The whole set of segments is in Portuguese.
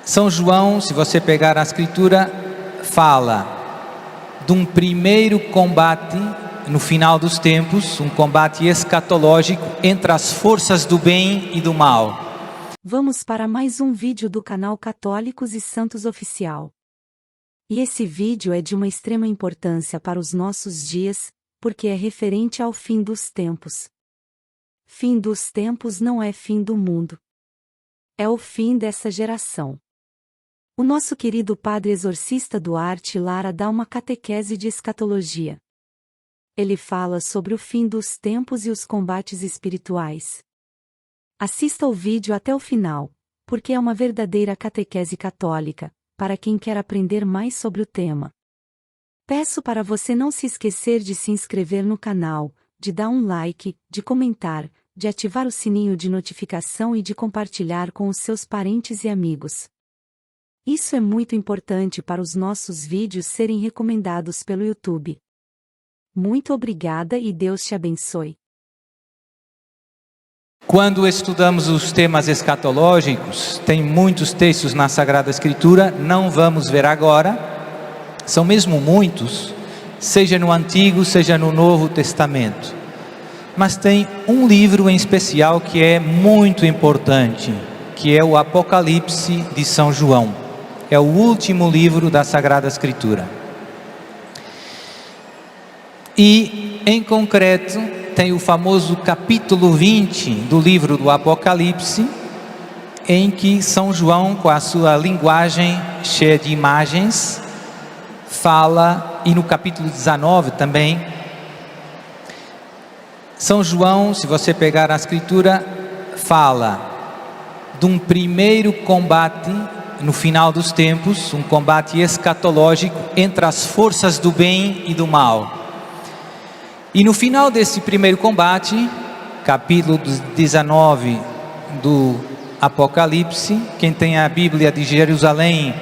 São João, se você pegar a escritura, fala de um primeiro combate no final dos tempos, um combate escatológico entre as forças do bem e do mal. Vamos para mais um vídeo do canal Católicos e Santos Oficial. E esse vídeo é de uma extrema importância para os nossos dias, porque é referente ao fim dos tempos. Fim dos tempos não é fim do mundo. É o fim dessa geração. O nosso querido padre exorcista Duarte Lara dá uma catequese de escatologia. Ele fala sobre o fim dos tempos e os combates espirituais. Assista o vídeo até o final, porque é uma verdadeira catequese católica, para quem quer aprender mais sobre o tema. Peço para você não se esquecer de se inscrever no canal, de dar um like, de comentar, de ativar o sininho de notificação e de compartilhar com os seus parentes e amigos. Isso é muito importante para os nossos vídeos serem recomendados pelo YouTube. Muito obrigada e Deus te abençoe. Quando estudamos os temas escatológicos, tem muitos textos na Sagrada Escritura, não vamos ver agora, são mesmo muitos, seja no Antigo, seja no Novo Testamento. Mas tem um livro em especial que é muito importante, que é o Apocalipse de São João. É o último livro da Sagrada Escritura. E, em concreto, tem o famoso capítulo 20 do livro do Apocalipse, em que São João, com a sua linguagem cheia de imagens, fala, e no capítulo 19 também, São João, se você pegar a escritura, fala de um primeiro combate no final dos tempos, um combate escatológico entre as forças do bem e do mal. E no final desse primeiro combate, capítulo 19 do Apocalipse, quem tem a Bíblia de Jerusalém,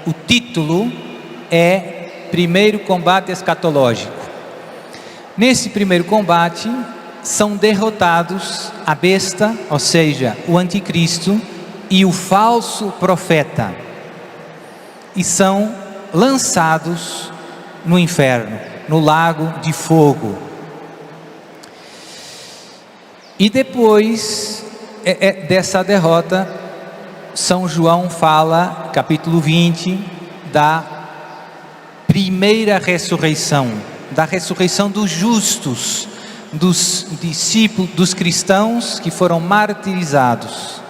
o título é Primeiro Combate Escatológico. Nesse primeiro combate, são derrotados a besta, ou seja, o anticristo, e o falso profeta, e são lançados no inferno, no lago de fogo. E depois dessa derrota, São João fala, capítulo 20, da primeira ressurreição, da ressurreição dos justos, dos discípulos, dos cristãos que foram martirizados.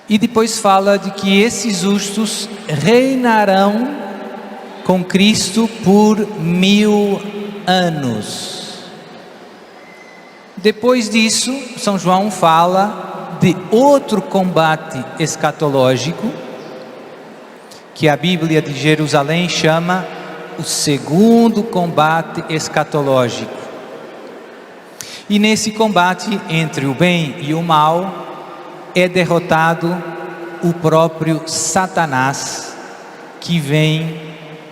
E depois fala de que esses justos reinarão com Cristo por 1000 anos. Depois disso, São João fala de outro combate escatológico, que a Bíblia de Jerusalém chama o segundo combate escatológico. E nesse combate entre o bem e o mal, é derrotado o próprio Satanás, que vem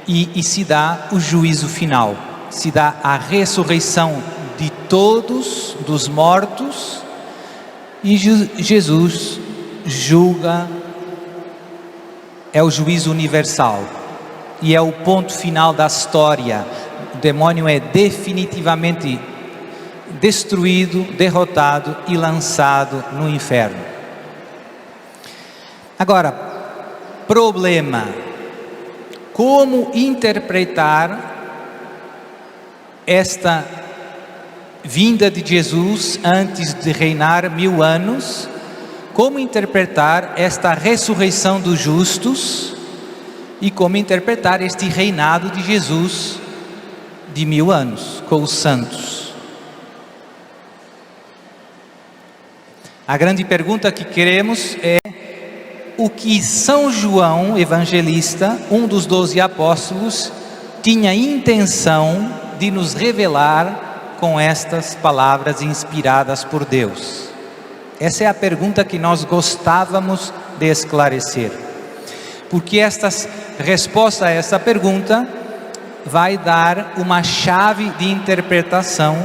e se dá o juízo final, se dá a ressurreição de todos, dos mortos, e Jesus julga, é o juízo universal, e é o ponto final da história. O demônio é definitivamente destruído, derrotado e lançado no inferno. Agora, problema: como interpretar esta vinda de Jesus antes de reinar 1000 anos? Como interpretar esta ressurreição dos justos? E como interpretar este reinado de Jesus de 1000 anos com os santos? A grande pergunta que queremos é: o que São João Evangelista, um dos 12 apóstolos, tinha intenção de nos revelar com estas palavras inspiradas por Deus? Essa é a pergunta que nós gostávamos de esclarecer, porque esta resposta a essa pergunta vai dar uma chave de interpretação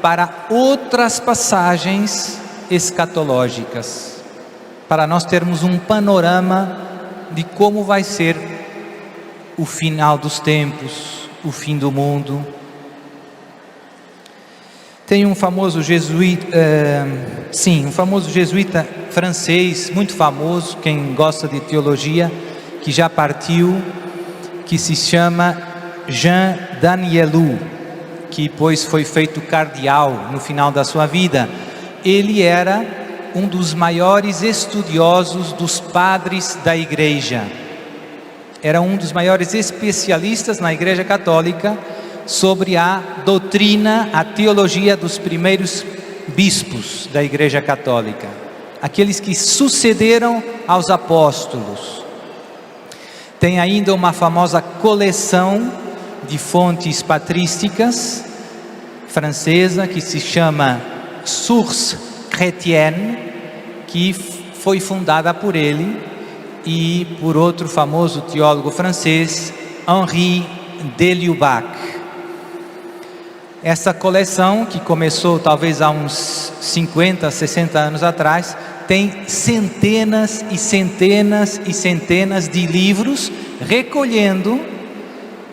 para outras passagens escatológicas, para nós termos um panorama de como vai ser o final dos tempos, o fim do mundo. Tem um famoso jesuíta, um famoso jesuíta francês, muito famoso, quem gosta de teologia, que já partiu, que se chama Jean Danielou, que depois foi feito cardeal no final da sua vida. Ele era um dos maiores estudiosos dos padres da igreja. Era um dos maiores especialistas na Igreja Católica sobre a doutrina, a teologia dos primeiros bispos da Igreja Católica, aqueles que sucederam aos apóstolos. Tem ainda uma famosa coleção de fontes patrísticas francesa que se chama Sources Chrétiennes, que foi fundada por ele e por outro famoso teólogo francês, Henri de Lubac. Essa coleção, que começou talvez há uns 50, 60 anos atrás, tem centenas e centenas e centenas de livros recolhendo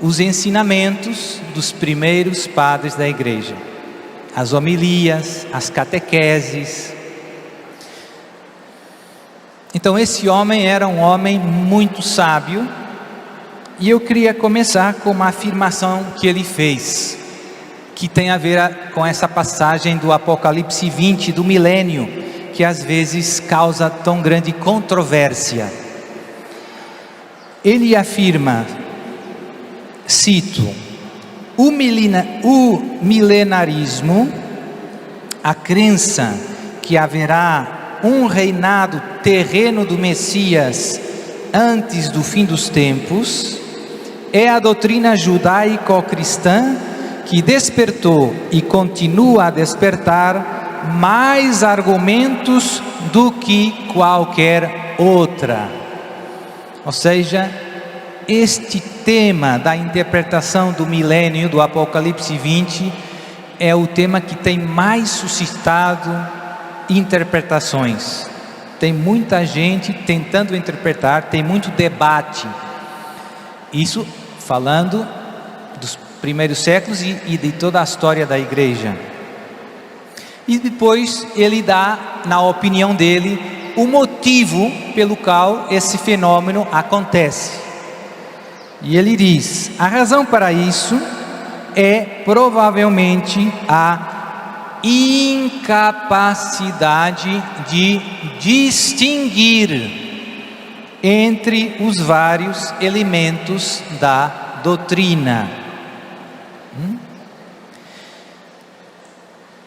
os ensinamentos dos primeiros padres da igreja, as homilias, as catequeses. Então esse homem era um homem muito sábio, e eu queria começar com uma afirmação que ele fez, que tem a ver com essa passagem do Apocalipse 20, do milênio, que às vezes causa tão grande controvérsia. Ele afirma, cito: o milenarismo, a crença que haverá um reinado terreno do Messias antes do fim dos tempos, é a doutrina judaico-cristã que despertou e continua a despertar mais argumentos do que qualquer outra. Ou seja, este tema da interpretação do milênio do Apocalipse 20 é o tema que tem mais suscitado interpretações. Tem muita gente tentando interpretar, tem muito debate. Isso falando dos primeiros séculos e de toda a história da igreja. E depois ele dá, na opinião dele, o motivo pelo qual esse fenômeno acontece. E ele diz: a razão para isso é provavelmente a incapacidade de distinguir entre os vários elementos da doutrina.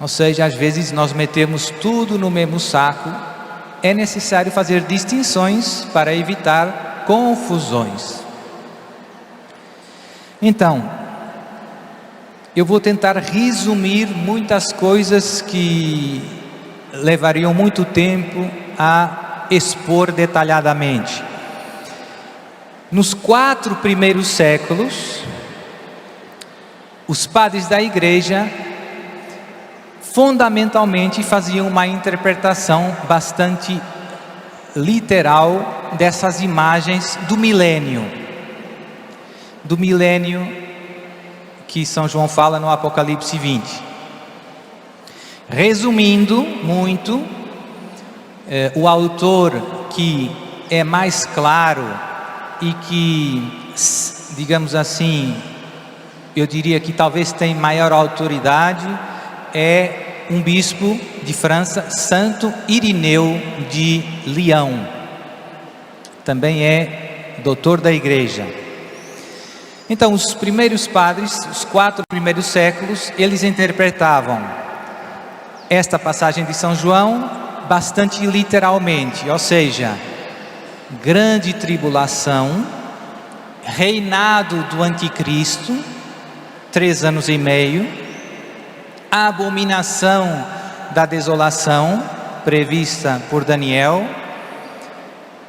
Ou seja, às vezes nós metemos tudo no mesmo saco. É necessário fazer distinções para evitar confusões. Então, eu vou tentar resumir muitas coisas que levariam muito tempo a expor detalhadamente. Nos 4 primeiros séculos, os padres da igreja fundamentalmente faziam uma interpretação bastante literal dessas imagens do milênio. Do milênio que São João fala no Apocalipse 20. Resumindo muito, o autor que é mais claro e que, digamos assim, eu diria que talvez tem maior autoridade, é um bispo de França, Santo Irineu de Lyon. Também é doutor da igreja. Então, os primeiros padres, os 4 primeiros séculos, eles interpretavam esta passagem de São João bastante literalmente, ou seja, grande tribulação, reinado do anticristo, 3 anos e meio, a abominação da desolação, prevista por Daniel,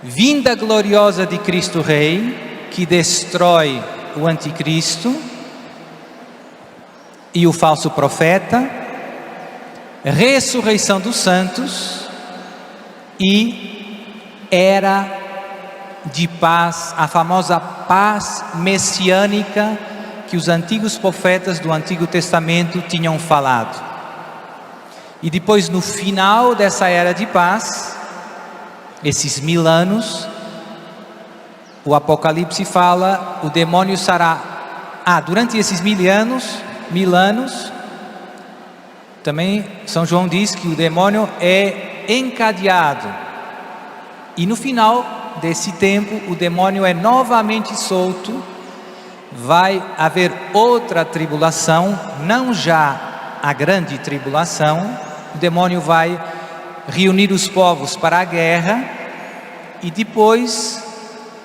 vinda gloriosa de Cristo Rei, que destrói o anticristo e o falso profeta, ressurreição dos santos e era de paz, a famosa paz messiânica que os antigos profetas do Antigo Testamento tinham falado. E depois, no final dessa era de paz, esses 1000 anos, o Apocalipse fala, o demônio será... durante esses 1000 anos, também São João diz que o demônio é encadeado. E no final desse tempo, o demônio é novamente solto. Vai haver outra tribulação, não já a grande tribulação. O demônio vai reunir os povos para a guerra. E depois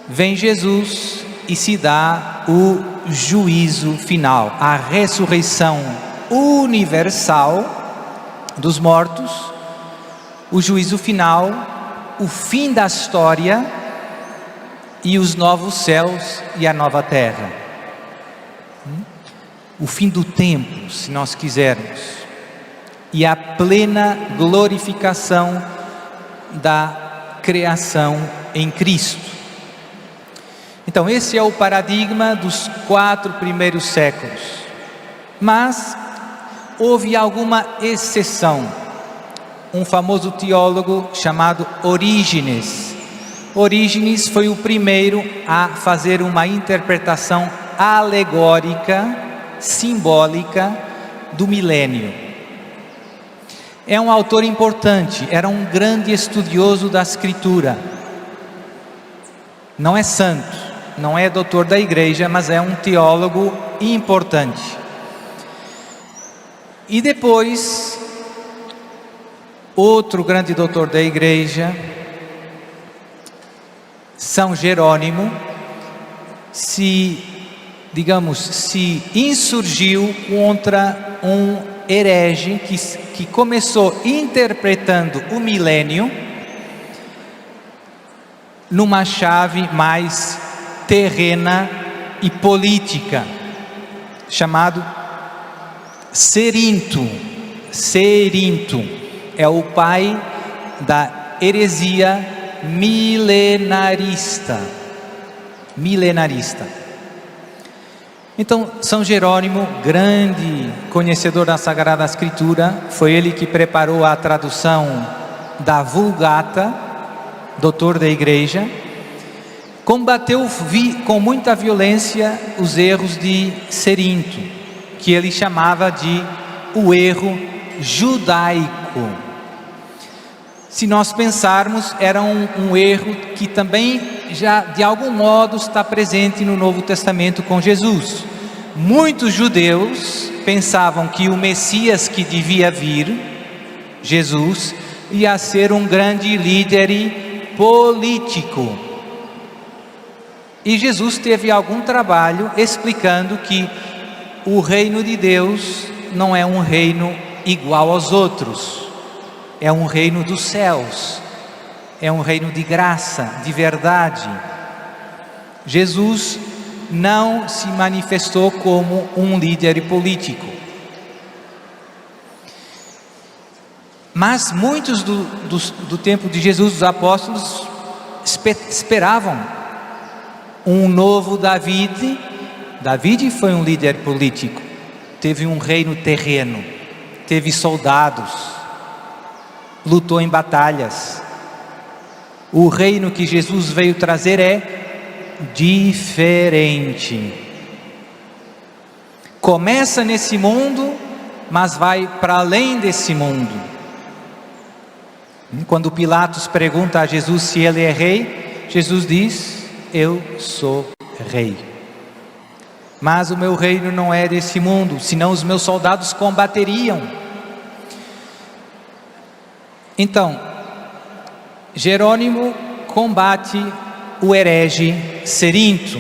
vem Jesus e se dá o juízo final, a ressurreição universal dos mortos, o juízo final, o fim da história e os novos céus e a nova terra. O fim do tempo, se nós quisermos, e a plena glorificação da criação em Cristo. Então esse é o paradigma dos 4 primeiros séculos. Mas houve alguma exceção. Um famoso teólogo chamado Orígenes. Orígenes foi o primeiro a fazer uma interpretação alegórica, simbólica do milênio. É um autor importante, era um grande estudioso da Escritura. Não é santo, não é doutor da igreja, mas é um teólogo importante. E depois, outro grande doutor da igreja, São Jerônimo, se insurgiu contra um herege que começou interpretando o milênio numa chave mais terrena e política, chamado Cerinto. Cerinto é o pai da heresia milenarista. Então, São Jerônimo, grande conhecedor da Sagrada Escritura, foi ele que preparou a tradução da Vulgata, doutor da igreja, combateu com muita violência os erros de Cerinto, que ele chamava de o erro judaico. Se nós pensarmos, era um erro que também já de algum modo está presente no Novo Testamento com Jesus. Muitos judeus pensavam que o Messias que devia vir, Jesus, ia ser um grande líder político. E Jesus teve algum trabalho explicando que o reino de Deus não é um reino igual aos outros. É um reino dos céus, é um reino de graça, de verdade. Jesus não se manifestou como um líder político. Mas muitos do tempo de Jesus, os apóstolos, esperavam um novo David. David foi um líder político, teve um reino terreno, teve soldados, lutou em batalhas. O reino que Jesus veio trazer é diferente. Começa nesse mundo, mas vai para além desse mundo. Quando Pilatos pergunta a Jesus se ele é rei, Jesus diz: eu sou rei. Mas o meu reino não é desse mundo, senão os meus soldados combateriam. Então, Jerônimo combate o herege Cerinto,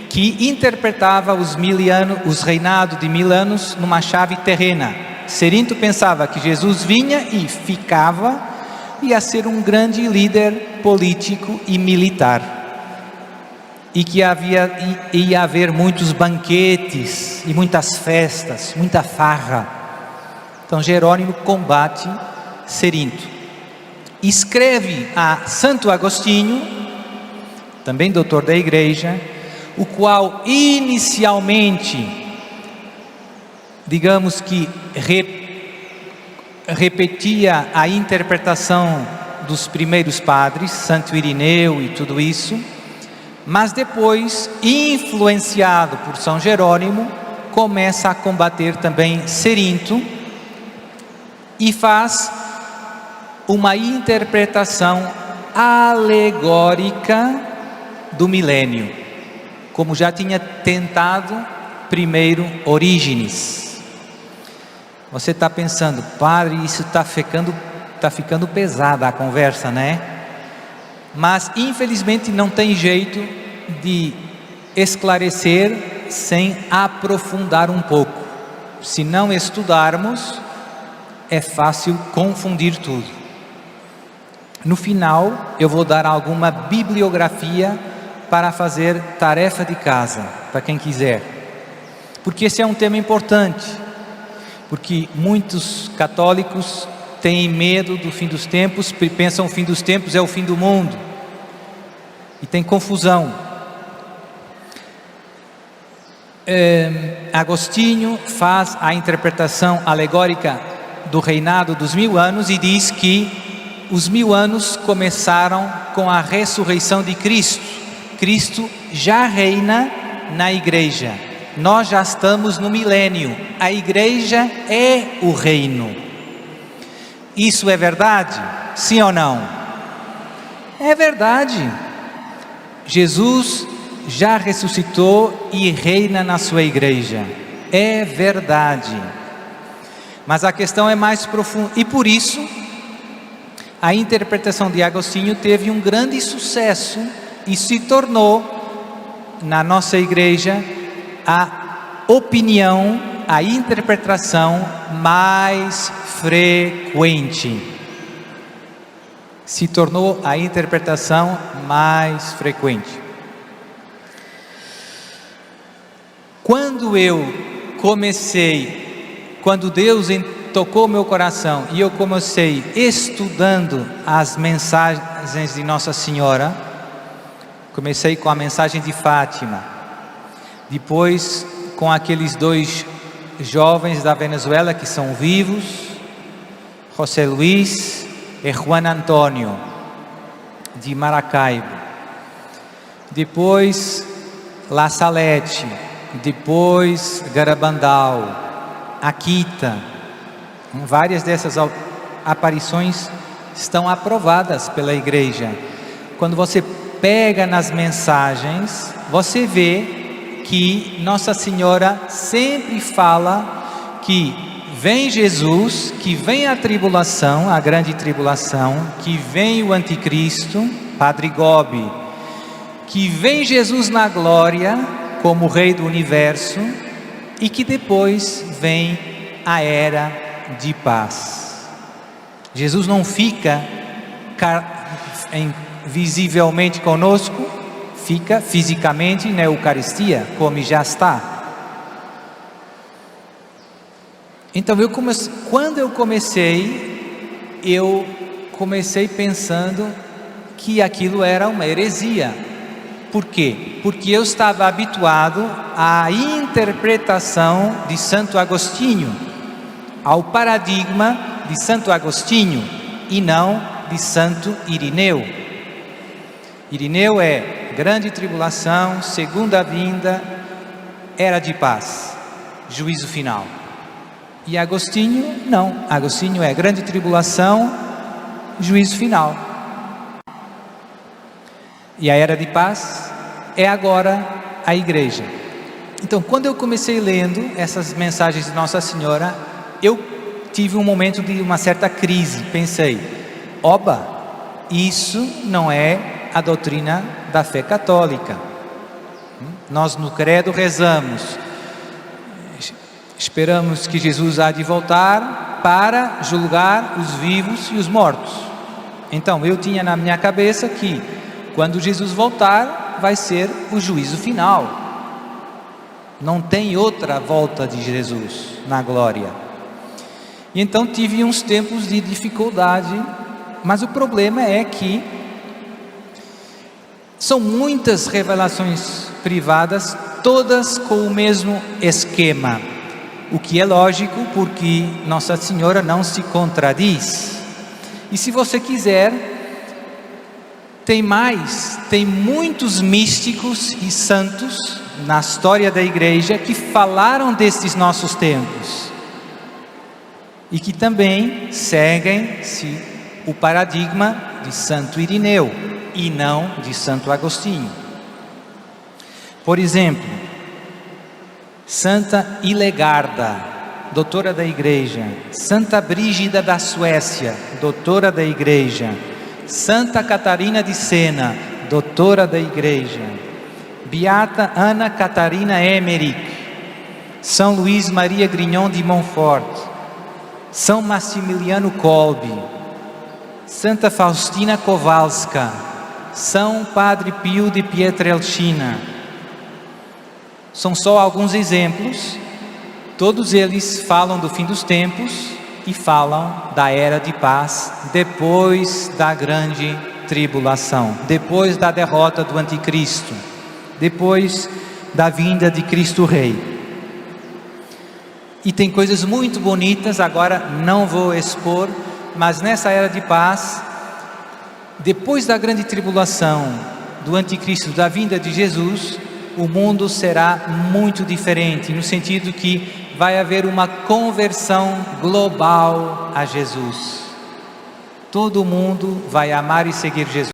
que interpretava os reinados de 1000 anos numa chave terrena. Cerinto pensava que Jesus vinha e ficava, ia ser um grande líder político e militar. E que ia haver muitos banquetes e muitas festas, muita farra. Então Jerônimo combate Cerinto. escreve a Santo Agostinho, também doutor da Igreja, o qual inicialmente, digamos que repetia a interpretação dos primeiros padres, Santo Irineu e tudo isso, mas depois, influenciado por São Jerônimo, começa a combater também Cerinto e faz uma interpretação alegórica do milênio, como já tinha tentado primeiro Orígenes. Você está pensando, padre, isso está ficando pesada a conversa, né? Mas infelizmente não tem jeito de esclarecer sem aprofundar um pouco. Se não estudarmos, é fácil confundir tudo. No final, eu vou dar alguma bibliografia para fazer tarefa de casa, para quem quiser. Porque esse é um tema importante, porque muitos católicos têm medo do fim dos tempos, pensam que o fim dos tempos é o fim do mundo, e tem confusão. Agostinho faz a interpretação alegórica do reinado dos 1000 anos e diz que os 1000 anos começaram com a ressurreição de Cristo. Cristo já reina na igreja. Nós já estamos no milênio. A igreja é o reino. Isso é verdade? Sim ou não? É verdade. Jesus já ressuscitou e reina na sua igreja. É verdade. Mas a questão é mais profunda. E por isso, a interpretação de Agostinho teve um grande sucesso e se tornou, na nossa igreja, a opinião, a interpretação mais frequente. Se tornou a interpretação mais frequente. Quando Deus tocou meu coração e eu comecei estudando as mensagens de Nossa Senhora, comecei com a mensagem de Fátima, depois com aqueles 2 jovens da Venezuela que são vivos, José Luís e Juan Antônio, de Maracaibo, depois La Salete, depois Garabandal, Akita. Várias dessas aparições estão aprovadas pela igreja. Quando você pega nas mensagens, você vê que Nossa Senhora sempre fala que vem Jesus, que vem a tribulação, a grande tribulação, que vem o anticristo, Padre Gobi, que vem Jesus na glória como Rei do Universo e que depois vem a era de paz. Jesus não fica visivelmente conosco, fica fisicamente na Eucaristia, como já está. Então quando eu comecei pensando que aquilo era uma heresia. Por quê? Porque eu estava habituado à interpretação de Santo Agostinho, ao paradigma de Santo Agostinho e não de Santo Irineu. Irineu é grande tribulação, segunda vinda, era de paz, juízo final. E Agostinho não, Agostinho é grande tribulação, juízo final. E a era de paz é agora a igreja. Então, quando eu comecei lendo essas mensagens de Nossa Senhora, eu tive um momento de uma certa crise. Pensei, oba, isso não é a doutrina da fé católica. Nós no credo rezamos, esperamos que Jesus há de voltar para julgar os vivos e os mortos. Então, eu tinha na minha cabeça que quando Jesus voltar, vai ser o juízo final. Não tem outra volta de Jesus na glória. E então tive uns tempos de dificuldade, Mas o problema é que são muitas revelações privadas, todas com o mesmo esquema. O que é lógico, porque Nossa Senhora não se contradiz. E se você quiser, tem muitos místicos e santos na história da igreja que falaram destes nossos tempos e que também seguem o paradigma de Santo Irineu e não de Santo Agostinho. Por exemplo, Santa Ilegarda, doutora da igreja; Santa Brígida da Suécia, doutora da igreja; Santa Catarina de Sena, doutora da igreja; Beata Ana Catarina Emmerich, São Luís Maria Grignon de Montfort, São Massimiliano Kolbe, Santa Faustina Kowalska, São Padre Pio de Pietrelcina. São só alguns exemplos. Todos eles falam do fim dos tempos e falam da era de paz depois da grande tribulação, depois da derrota do anticristo, depois da vinda de Cristo Rei. E tem coisas muito bonitas, agora não vou expor, mas nessa era de paz, depois da grande tribulação, do anticristo, da vinda de Jesus, o mundo será muito diferente, no sentido que vai haver uma conversão global a Jesus. Todo mundo vai amar e seguir Jesus.